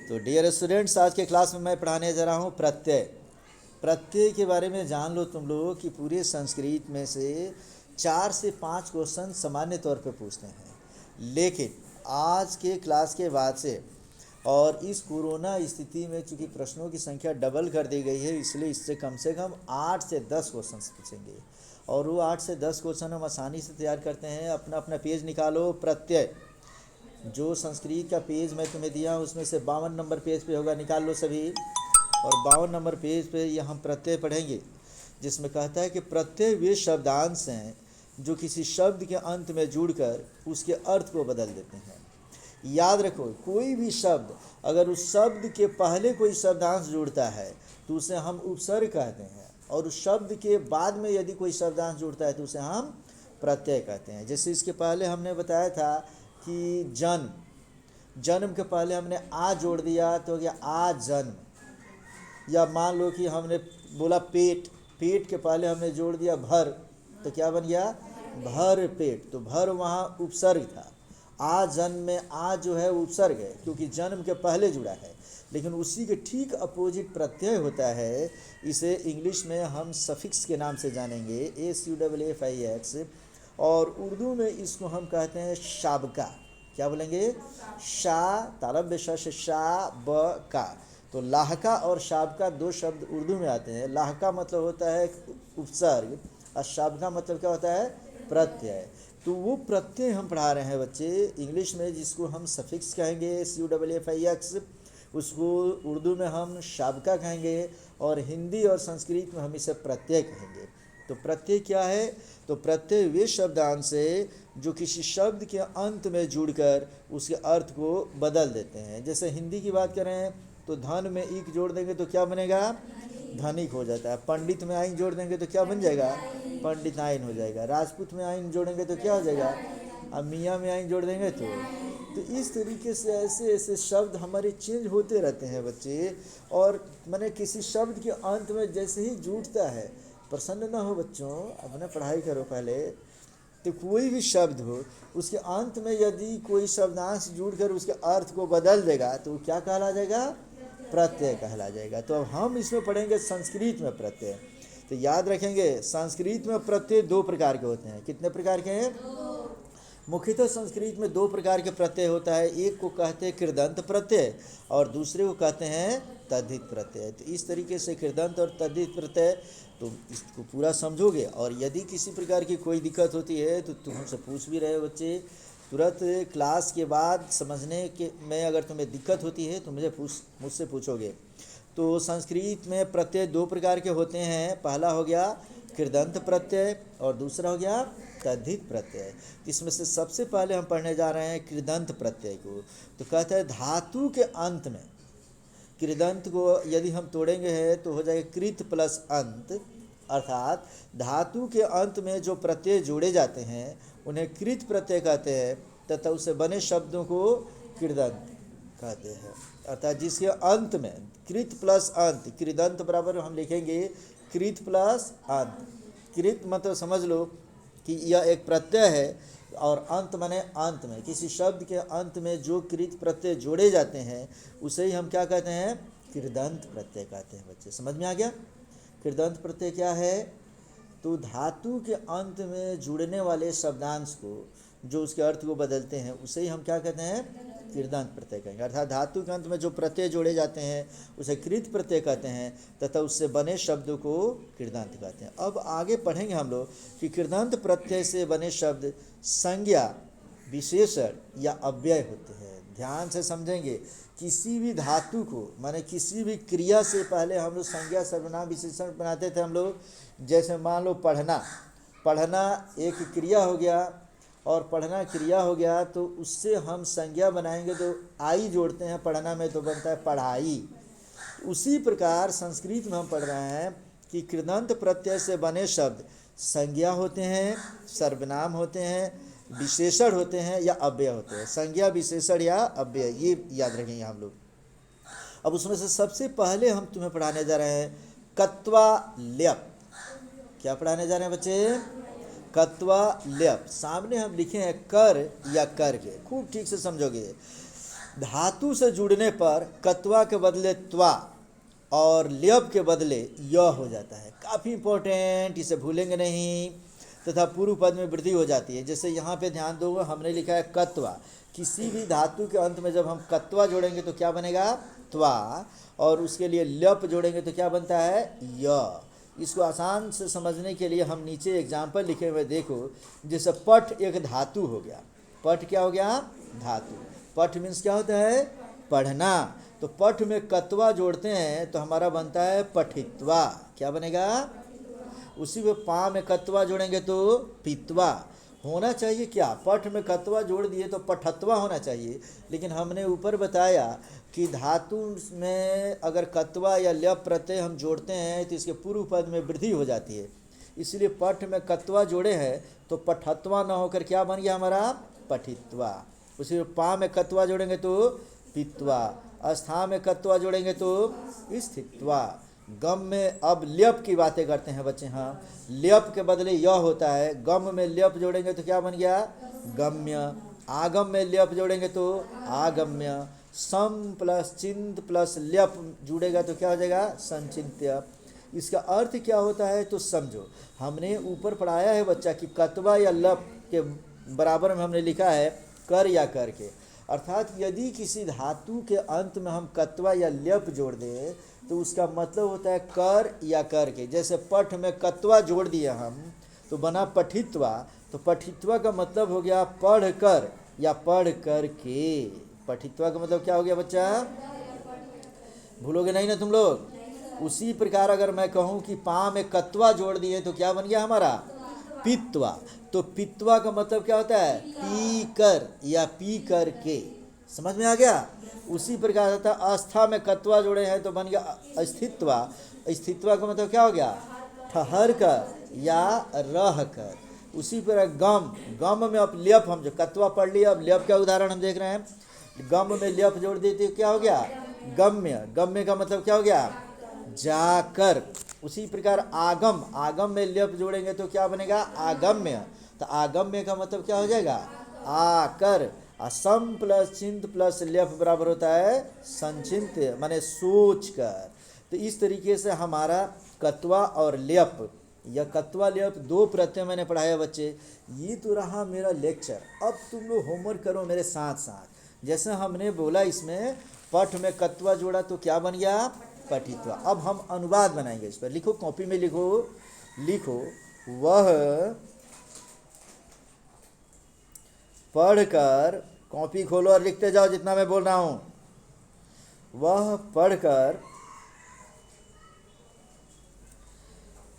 तो dear students, आज के क्लास में मैं पढ़ाने जा रहा हूँ प्रत्यय। प्रत्यय के बारे में जान लो तुम लोग कि पूरे संस्कृत में से 4 से 5 क्वेश्चन सामान्य तौर पे पूछते हैं, लेकिन आज के क्लास के बाद से और इस कोरोना स्थिति में चूंकि प्रश्नों की संख्या डबल कर दी गई है, इसलिए इससे कम 8 से 10 क्वेश्चन पूछेंगे। और वो 8 से 10 क्वेश्चन हम आसानी से तैयार करते हैं। अपना अपना पेज निकालो। प्रत्यय जो संस्कृत का पेज मैं तुम्हें दिया उसमें से 52 नंबर पेज पे होगा, निकाल लो सभी। और 52 नंबर पेज पे यह हम प्रत्यय पढ़ेंगे, जिसमें कहता है कि प्रत्यय वे शब्दांश हैं जो किसी शब्द के अंत में जुड़कर उसके अर्थ को बदल देते हैं। याद रखो, कोई भी शब्द अगर उस शब्द के पहले कोई शब्दांश जुड़ता है तो उसे हम उपसर्ग कहते हैं, और उस शब्द के बाद में यदि कोई शब्दांश जुड़ता है तो उसे हम प्रत्यय कहते हैं। जैसे इसके पहले हमने बताया था कि जन्म के पहले हमने आ जोड़ दिया तो हो गया आ जन्म। या मान लो कि हमने बोला पेट के पहले हमने जोड़ दिया भर, तो क्या बन गया भर पेट। तो भर वहाँ उपसर्ग था। आ जन्म में आ जो है उपसर्ग है क्योंकि जन्म के पहले जुड़ा है, लेकिन उसी के ठीक अपोजिट प्रत्यय होता है। इसे इंग्लिश में हम सफिक्स के नाम से जानेंगे, SUFFIX, और उर्दू में इसको हम कहते हैं शाबका। क्या बोलेंगे? शा तालब्य से शा ब का। तो लाहका और शाबका दो शब्द उर्दू में आते हैं। लाहका मतलब होता है उपसर्ग और शाबका मतलब क्या होता है? प्रत्यय। तो वो प्रत्यय हम पढ़ा रहे हैं बच्चे इंग्लिश में, जिसको हम सफिक्स कहेंगे SUFFIX, उसको उर्दू में हम शाबका कहेंगे, और हिंदी और संस्कृत में हम इसे प्रत्यय कहेंगे। तो प्रत्यय क्या है? तो प्रत्यय वे शब्दांश है जो किसी शब्द के अंत में जुड़कर उसके अर्थ को बदल देते हैं। जैसे हिंदी की बात करें तो धन में ईक जोड़ देंगे तो क्या बनेगा? धनिक हो जाता है। पंडित में आइन जोड़ देंगे तो क्या बन जाएगा? पंडित आइन हो जाएगा। राजपूत में आइन जोड़ेंगे तो क्या हो जाएगा? अब मियाँ में आइन जोड़ देंगे तो इस तरीके से ऐसे ऐसे शब्द हमारे चेंज होते रहते हैं बच्चे। और मैंने किसी शब्द के अंत में जैसे ही जुड़ता है, प्रसन्न ना हो बच्चों, अपने पढ़ाई करो पहले। तो कोई भी शब्द हो उसके अंत में यदि कोई शब्दांश जुड़कर उसके अर्थ को बदल देगा तो क्या कहला जाएगा? प्रत्यय कहला जाएगा। तो अब हम इसमें पढ़ेंगे संस्कृत में प्रत्यय। तो याद रखेंगे, संस्कृत में प्रत्यय 2 प्रकार के होते हैं। कितने प्रकार के हैं? मुख्यतः संस्कृत में 2 प्रकार के प्रत्यय होता है। एक को कहते हैं कृदंत प्रत्यय और दूसरे को कहते हैं तद्धित प्रत्यय। तो इस तरीके से कृदंत और तद्धित प्रत्यय, तो इसको पूरा समझोगे। और यदि किसी प्रकार की कोई दिक्कत होती है तो तुम हमसे पूछ भी रहे हो बच्चे, तुरंत क्लास के बाद समझने के में अगर तुम्हें दिक्कत होती है तो मुझसे पूछोगे। तो संस्कृत में प्रत्यय 2 प्रकार के होते हैं। पहला हो गया कृदंत प्रत्यय और दूसरा हो गया तद्धित प्रत्यय। इसमें से सबसे पहले हम पढ़ने जा रहे हैं कृदंत प्रत्यय को। तो कहते हैं धातु के अंत में कृदंत को यदि हम तोड़ेंगे है तो हो जाएगा कृत प्लस अंत, अर्थात धातु के अंत में जो प्रत्यय जोड़े जाते हैं उन्हें कृत प्रत्यय कहते हैं, तथा उससे बने शब्दों को कृदंत कहते हैं। अर्थात जिसके अंत में कृत प्लस अंत, कृदंत बराबर हम लिखेंगे कृत प्लस अंत। कृत मतलब समझ लो कि यह एक प्रत्यय है, और अंत माने अंत में किसी शब्द के अंत में जो कृत प्रत्यय जोड़े जाते हैं उसे ही हम क्या कहते हैं? कृदंत प्रत्यय कहते हैं। बच्चे समझ में आ गया? कृदंत प्रत्यय क्या है? तो धातु के अंत में जुड़ने वाले शब्दांश को जो उसके अर्थ को बदलते हैं उसे ही हम क्या कहते हैं? कृदंत प्रत्यय कहेंगे। अर्थात धातु के अंत में जो प्रत्यय जोड़े जाते हैं उसे कृत प्रत्यय कहते हैं, तथा उससे बने शब्दों को कृदंत कहते हैं। अब आगे पढ़ेंगे हम लोग कि कृदंत प्रत्यय से बने शब्द संज्ञा, विशेषण या अव्यय होते हैं। ध्यान से समझेंगे, किसी भी धातु को माने किसी भी क्रिया से पहले हम लोग संज्ञा सर्वनाम विशेषण बनाते थे हम लोग। जैसे मान लो पढ़ना एक क्रिया हो गया, और पढ़ना क्रिया हो गया तो उससे हम संज्ञा बनाएंगे तो आई जोड़ते हैं पढ़ना में तो बनता है पढ़ाई। उसी प्रकार संस्कृत में हम पढ़ रहे हैं कि कृदंत प्रत्यय से बने शब्द संज्ञा होते हैं, सर्वनाम होते हैं, विशेषण होते हैं या अव्यय होते हैं। संज्ञा, विशेषण या अव्यय, ये याद रखेंगे हम लोग। अब उसमें से सबसे पहले हम तुम्हें पढ़ाने जा रहे हैं कत्वा ल्यप। क्या पढ़ाने जा रहे हैं बच्चे? कत्वा ल्यप। सामने हम लिखे हैं कर या करके, खूब ठीक से समझोगे। धातु से जुड़ने पर कत्वा के बदले त्वा और ल्यप के बदले य हो जाता है। काफ़ी इंपॉर्टेंट, इसे भूलेंगे नहीं। तथा पूर्व पद में वृद्धि हो जाती है। जैसे यहाँ पे ध्यान दो, हमने लिखा है कत्वा। किसी भी धातु के अंत में जब हम कत्वा जोड़ेंगे तो क्या बनेगा? त्वा। और उसके लिए ल्यप जोड़ेंगे तो क्या बनता है? य। इसको आसान से समझने के लिए हम नीचे एग्जाम्पल लिखे हुए देखो। जैसे पठ एक धातु हो गया। पठ क्या हो गया? धातु। पठ मीन्स क्या होता है? पढ़ना। तो पठ में कत्वा जोड़ते हैं तो हमारा बनता है पठित्वा। क्या बनेगा? उसी में पा में कत्वा जोड़ेंगे तो पित्वा। होना चाहिए क्या? पठ में कत्वा जोड़ दिए तो पठत्वा होना चाहिए। लेकिन हमने ऊपर बताया कि धातु में अगर कत्वा या ल्यप प्रत्यय हम जोड़ते हैं तो इसके पूर्व पद में वृद्धि हो जाती है। इसलिए पठ में कत्वा जोड़े हैं तो पठत्वा न होकर क्या बन गया हमारा? पठित्वा। उसी में पा में कत्वा जोड़ेंगे तो पित्वा। अस्था में कत्वा जोड़ेंगे तो स्थित्वा। गम में अब ल्यप की बातें करते हैं बच्चे। हाँ, ल्यप के बदले य होता है। गम में ल्यप जोड़ेंगे तो क्या बन गया? गम्य। आगम में ल्यप जोड़ेंगे तो आगम्य। सम प्लस चिंत प्लस ल्यप जुड़ेगा तो क्या हो जाएगा? संचिंत्य। इसका अर्थ क्या होता है तो समझो। हमने ऊपर पढ़ाया है बच्चा कि कत्वा या लप के बराबर में हमने लिखा है कर या कर के। अर्थात यदि किसी धातु के अंत में हम कत्वा या ल्यप जोड़ दें तो उसका मतलब होता है कर या कर के। जैसे पठ में कत्वा जोड़ दिया हम तो बना पठित्वा। तो पठित्वा का मतलब हो गया पढ़ कर या पढ़ कर के। पठित्वा का मतलब क्या हो गया बच्चा? भूलोगे नहीं ना तुम लोग? उसी प्रकार अगर मैं कहूँ कि पा में कत्वा जोड़ दिए तो क्या बन गया हमारा? पित्वा। तो पित्वा का मतलब क्या होता है? पी कर या पी कर के। समझ में आ गया? उसी प्रकार होता है आस्था में कत्वा जोड़े हैं तो बन गया अस्तित्वा। स्थित्वा का मतलब क्या हो गया? ठहर कर या रह कर। उसी प्रकार गम में अब ल्यप हम जो कत्वा पढ़ लिया, अब ल्यप का उदाहरण हम देख रहे हैं। गम में ल्यप जोड़ देते क्या हो गया? गम्य। गम्य का मतलब क्या हो गया? जाकर। उसी प्रकार आगम में ल्यप जोड़ेंगे तो क्या बनेगा? आगम्य। तो आगम्य का मतलब क्या हो जाएगा? आकर। सम प्लस चिंत प्लस ल्यप बराबर होता है संचिंत्य, माने सोच कर। तो इस तरीके से हमारा कत्वा और ल्यप या कत्वा ल्यप दो प्रत्यय मैंने पढ़ाया बच्चे। ये तो रहा मेरा लेक्चर। अब तुम लोग होमवर्क करो मेरे साथ साथ। जैसे हमने बोला इसमें पठ में कत्वा जोड़ा तो क्या बन गया? पठित्वा। अब हम अनुवाद बनाएंगे इस पर। लिखो, कॉपी में लिखो वह पढ़कर, कॉपी खोलो और लिखते जाओ जितना मैं बोल रहा हूं। वह पढ़कर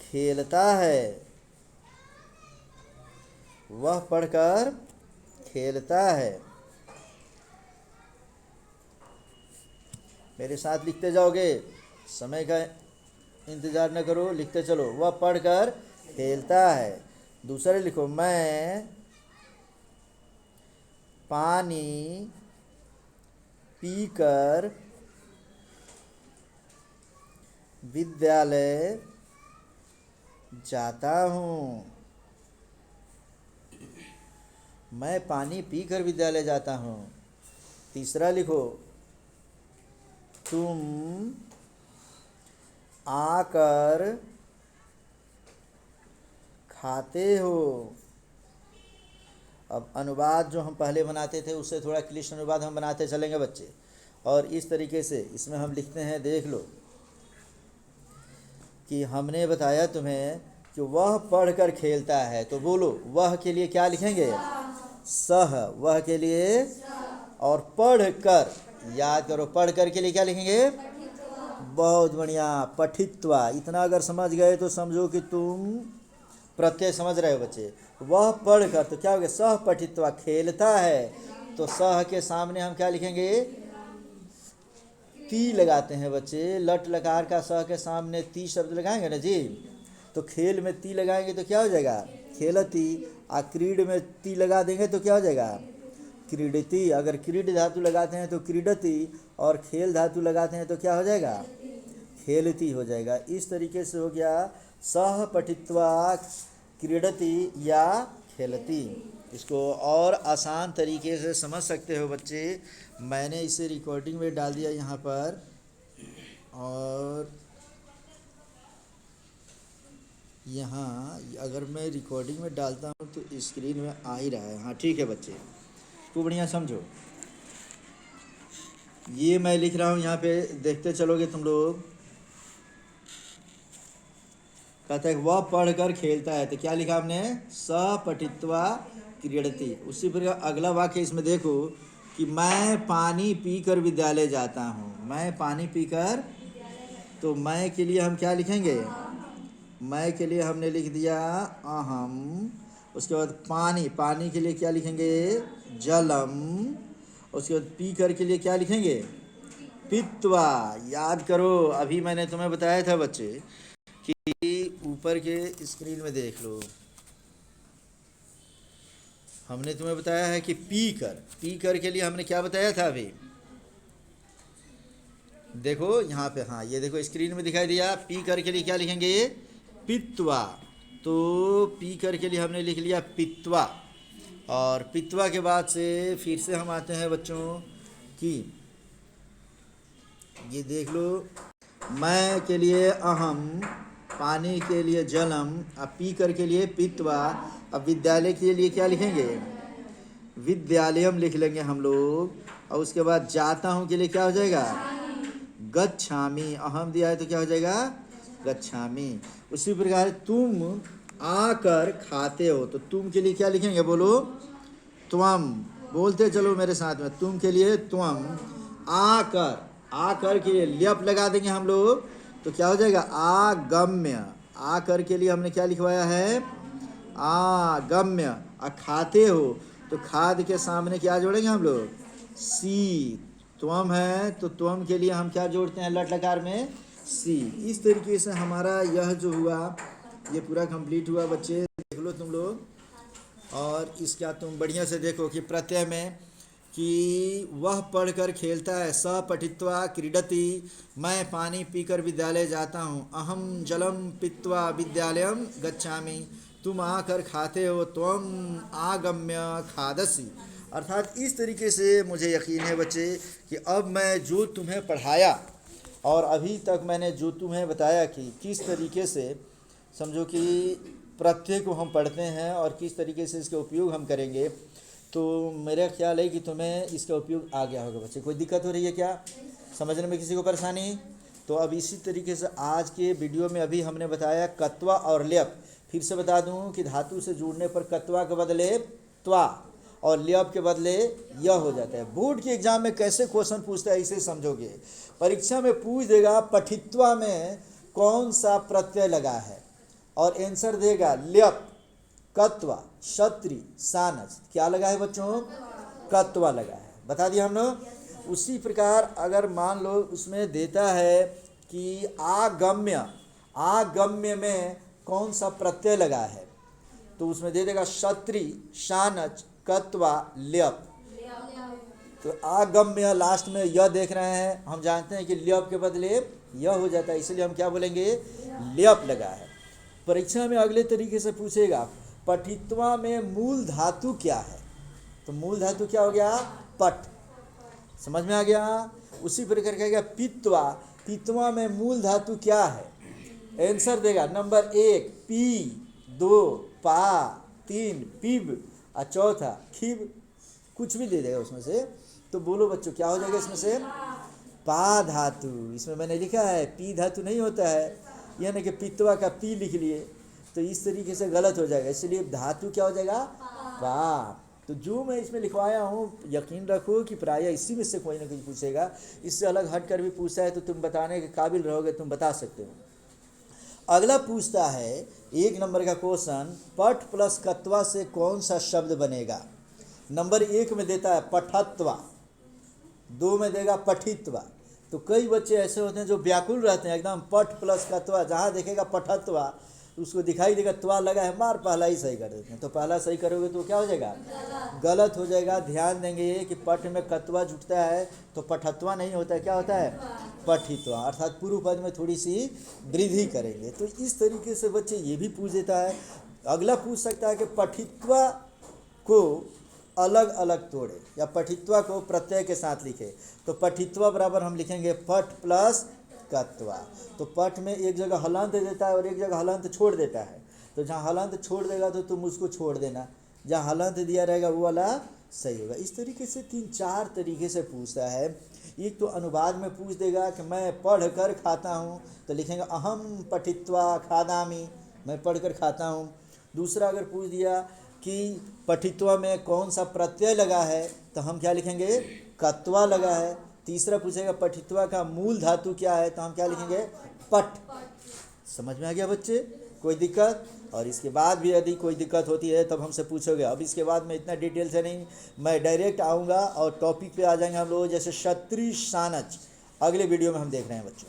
खेलता है। वह पढ़कर खेलता है। मेरे साथ लिखते जाओगे, समय का इंतजार न करो, लिखते चलो। वह पढ़कर खेलता है। दूसरे लिखो, मैं पानी पीकर विद्यालय जाता हूँ। मैं पानी पीकर विद्यालय जाता हूँ। तीसरा लिखो, तुम आकर खाते हो। अब अनुवाद जो हम पहले बनाते थे उससे थोड़ा क्लिष्ट अनुवाद हम बनाते चलेंगे बच्चे। और इस तरीके से इसमें हम लिखते हैं, देख लो कि हमने बताया तुम्हें कि वह पढ़कर खेलता है। तो बोलो, वह के लिए क्या लिखेंगे? सह। वह के लिए। और पढ़कर, याद करो, पढ़कर के लिए क्या लिखेंगे? बहुत बढ़िया, पठित्वा। इतना अगर समझ गए तो समझो कि तुम प्रत्यय समझ रहे हो बच्चे। वह पढ़कर तो क्या हो गया? सह पठित्वा। खेलता है तो सह के सामने हम क्या लिखेंगे? ती लगाते हैं बच्चे। लट लकार का सह के सामने ती शब्द लगाएंगे ना जी। तो खेल में ती लगाएंगे तो क्या हो जाएगा? खेलती। आ क्रीड में ती लगा देंगे तो क्या हो जाएगा? क्रीडती। अगर क्रीड धातु लगाते हैं तो क्रीडती, और खेल धातु लगाते हैं तो क्या हो जाएगा? खेलती हो जाएगा। इस तरीके से हो गया सह पठित्वा क्रीडती या खेलती। इसको और आसान तरीके से समझ सकते हो बच्चे। मैंने इसे रिकॉर्डिंग में डाल दिया यहाँ पर, और यहाँ अगर मैं रिकॉर्डिंग में डालता हूँ तो स्क्रीन में आ ही रहा है। हाँ ठीक है बच्चे, तो बढ़िया समझो। ये मैं लिख रहा हूँ यहाँ पे, देखते चलोगे तुम लोग। कहता है वह पढ़कर खेलता है, तो क्या लिखा हमने? स पठित्वा क्रीडति। उसी प्रकार अगला वाक्य इसमें देखो कि मैं पानी पीकर विद्यालय जाता हूँ। मैं पानी पीकर, तो मैं के लिए हम क्या लिखेंगे? मैं के लिए हमने लिख दिया अहम। उसके बाद पानी, पानी के लिए क्या लिखेंगे? जलम। उसके बाद पीकर के लिए क्या लिखेंगे? पित्वा। याद करो, अभी मैंने तुम्हें बताया था बच्चे कि ऊपर के स्क्रीन में देख लो, हमने तुम्हें बताया है कि पीकर के लिए हमने क्या बताया था अभी? देखो यहाँ पे, हाँ ये देखो स्क्रीन में दिखाई दिया। पीकर के लिए क्या लिखेंगे? पित्वा। तो पीकर के लिए हमने लिख लिया पित्वा। और पित्वा के बाद से फिर से हम आते हैं बच्चों कि ये देख लो, मैं के लिए अहम, पानी के लिए जलम, अब पीकर के लिए पित्वा। अब विद्यालय के लिए क्या लिखेंगे? विद्यालयम लिख लेंगे हम लोग। और उसके बाद जाता हूँ के लिए क्या हो जाएगा? गच्छामि। अहम दिया है तो क्या हो जाएगा? गच्छामि। उसी प्रकार तुम आकर खाते हो, तो तुम के लिए क्या लिखेंगे? बोलो, त्वम। बोलते चलो मेरे साथ में, तुम के लिए त्वम। आकर, आकर के लिए ल्यप लगा देंगे हम लोग, तो क्या हो जाएगा? आगम्य। आकर के लिए हमने क्या लिखवाया है? आगम्य। खाते हो, तो खाद के सामने क्या जोड़ेंगे हम लोग? सी। त्वम है तो त्वम के लिए हम क्या जोड़ते हैं लट लकार में? सी। इस तरीके से हमारा यह जो हुआ, ये पूरा कंप्लीट हुआ बच्चे। देख लो तुम लोग, और इसका तुम बढ़िया से देखो कि प्रत्यय में कि वह पढ़कर खेलता है, स पठित्वा क्रीडति। मैं पानी पीकर विद्यालय जाता हूँ। अहम जलम पीत्वा विद्यालयम गच्छामि। तुम आकर खाते हो, त्वम आगम्य खादसी। अर्थात इस तरीके से मुझे यकीन है बच्चे कि अब मैं जो तुम्हें पढ़ाया और अभी तक मैंने जो तुम्हें बताया कि किस तरीके से समझो कि प्रत्यय को हम पढ़ते हैं और किस तरीके से इसका उपयोग हम करेंगे, तो मेरा ख्याल है कि तुम्हें इसका उपयोग आ गया होगा बच्चे। कोई दिक्कत हो रही है क्या समझने में, किसी को परेशानी? तो अब इसी तरीके से आज के वीडियो में अभी हमने बताया कत्वा और ल्यप। फिर से बता दूं कि धातु से जुड़ने पर कत्वा के बदले त्वा और ल्यप के बदले यह हो जाता है। बोर्ड के एग्जाम में कैसे क्वेश्चन पूछता है इसे समझोगे। परीक्षा में पूछ देगा पठित्वा में कौन सा प्रत्यय लगा है, और आंसर देगा ल्यप, कत्वा, क्षत्रि, सानस। क्या लगा है बच्चों? कत्वा लगा है। बता दिया हम लोग। उसी प्रकार अगर मान लो उसमें देता है कि आगम्य, आगम्य में कौन सा प्रत्यय लगा है, तो उसमें दे देगा क्षत्रि, शानच, कत्वा, ल्यप। तो आगम्य लास्ट में यह देख रहे हैं, हम जानते हैं कि ल्यप के बदले यह हो जाता है, इसलिए हम क्या बोलेंगे? ल्यप लगा है। परीक्षा में अगले तरीके से पूछेगा पठित्वा में मूल धातु क्या है, तो मूल धातु क्या हो गया? पट। समझ में आ गया? उसी प्रकार कहेगा पित्वा, पित्वा में मूल धातु क्या है? आंसर देगा नंबर 1 पी, 2 पा, 3 पिब और चौथा खिब। कुछ भी दे देगा उसमें से। तो बोलो बच्चों क्या हो जाएगा इसमें से? पा धातु। इसमें मैंने लिखा है पी धातु नहीं होता है, यानी कि पित्वा का पी लिख लिए, तो इस तरीके से गलत हो जाएगा। इसलिए धातु क्या हो जाएगा? पा। तो जो मैं इसमें लिखवाया हूँ यकीन रखो कि प्रायः इसी में से कोई ना कोई पूछेगा। इससे अलग हट कर भी पूछता है तो तुम बताने के काबिल रहोगे, तुम बता सकते हो। अगला पूछता है 1 नंबर का क्वेश्चन, पठ प्लस कत्वा से कौन सा शब्द बनेगा? नंबर 1 में देता है पठत्वा, 2 में देगा पठित्वा। तो कई बच्चे ऐसे होते हैं जो व्याकुल रहते हैं एकदम, पठ प्लस कत्वा, जहाँ देखेगा पठत्वा उसको दिखाई देगा त्वा लगा है, मार पहला ही सही कर देते हैं। तो पहला सही करोगे तो क्या हो जाएगा? गलत हो जाएगा। ध्यान देंगे कि पठ में कत्वा जुटता है तो पठत्वा नहीं होता है, क्या होता है? पठित्वा। अर्थात पूर्व पद में थोड़ी सी वृद्धि करेंगे। तो इस तरीके से बच्चे ये भी पूछ देता है। अगला पूछ सकता है कि पठित्वा को अलग अलग तोड़े या पठित्वा को प्रत्यय के साथ लिखे, तो पठित्वा बराबर हम लिखेंगे पठ प्लस कत्वा। तो पठ में एक जगह हलंत देता है और एक जगह हलंत छोड़ देता है, तो जहाँ हलंत छोड़ देगा तो तुम उसको छोड़ देना, जहाँ हलंत दिया रहेगा वो वाला सही होगा। इस तरीके से 3-4 तरीके से पूछता है। एक तो अनुवाद में पूछ देगा कि मैं पढ़ कर खाता हूँ, तो लिखेंगे अहम पठित्वा खादामी, मैं पढ़ कर खाता हूँ। दूसरा अगर पूछ दिया कि पठित्वा में कौन सा प्रत्यय लगा है, तो हम क्या लिखेंगे कत्वा लगा है। तीसरा पूछेगा पठित्वा का मूल धातु क्या है, तो हम क्या लिखेंगे पठ। समझ में आ गया बच्चे, कोई दिक्कत? और इसके बाद भी यदि कोई दिक्कत होती है तब हमसे पूछोगे। अब इसके बाद मैं इतना डिटेल से नहीं, मैं डायरेक्ट आऊँगा और टॉपिक पे आ जाएंगे हम लोग, जैसे क्षत्रिय सानच अगले वीडियो में हम देख रहे हैं बच्चों।